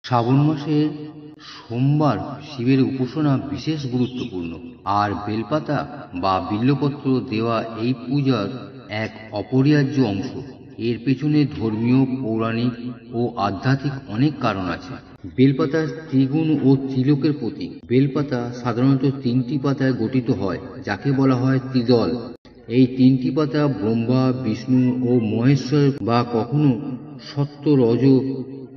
শ্রাবণ মাসের সোমবার শিবের উপাসনা বিশেষ গুরুত্বপূর্ণ, আর বেলপাতা বা বিল্বপত্র দেওয়া এই পূজার এক অপরিহার্য অংশ। এর পেছনে ধর্মীয়, পৌরাণিক ও আধ্যাত্মিক অনেক কারণ আছে। বেলপাতা ত্রিগুণ ও ত্রিলোকের প্রতীক। বেলপাতা সাধারণত তিনটি পাতায় গঠিত হয়, যাকে বলা হয় ত্রিদল। এই তিনটি পাতা ব্রহ্মা, বিষ্ণু ও মহেশ্বর বা কখনো সত্য, রজ,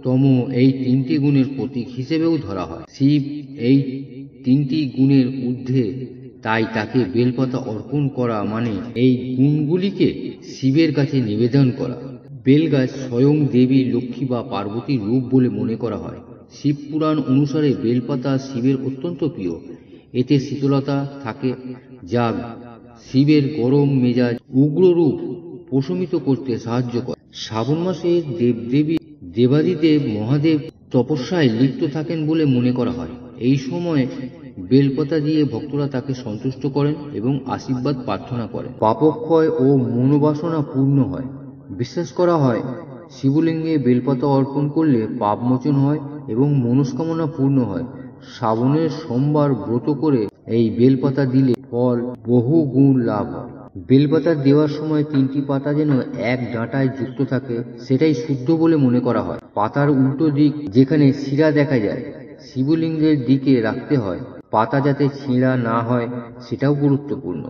তম এই তিনটি গুণের প্রতীক হিসেবেও ধরা হয়। শিব এই তিনটি গুণের ঊর্ধ্বে, তাই তাকে বেলপাতা অর্পণ করা মানে এই গুণগুলিকে শিবের কাছে নিবেদন করা। বেলগাছ স্বয়ং দেবী লক্ষ্মী বা পার্বতীর রূপ বলে মনে করা হয়। শিব পুরাণ অনুসারে বেলপাতা শিবের অত্যন্ত প্রিয়। এতে শীতলতা থাকে, যা শিবের গরম মেজাজ, উগ্র রূপ প্রশমিত করতে সাহায্য করে। শ্রাবণ মাসে দেবদেবী, দেবাদিদেব মহাদেব তপস্যায় লিপ্ত থাকেন বলে মনে করা হয়। এই সময় বেলপাতা দিয়ে ভক্তরা তাকে সন্তুষ্ট করেন এবং আশীর্বাদ প্রার্থনা করেন। পাপক্ষয় ও মনোবাসনা পূর্ণ হয়। বিশ্বাস করা হয় শিবলিঙ্গে বেলপাতা অর্পণ করলে পাপমোচন হয় এবং মনস্কামনা পূর্ণ হয়। শ্রাবণের সোমবার ব্রত করে এই বেলপাতা দিলে ফল বহু গুণ লাভ হয়। বেলপাতা দেওয়ার সময় তিনটি পাতা যেন এক ডাঁটায় যুক্ত থাকে, সেটাই শুদ্ধ বলে মনে করা হয়। পাতার উল্টো দিক, যেখানে শিরা দেখা যায়, শিবলিঙ্গের দিকে রাখতে হয়। পাতা যাতে ছিঁড়া না হয় সেটাও গুরুত্বপূর্ণ।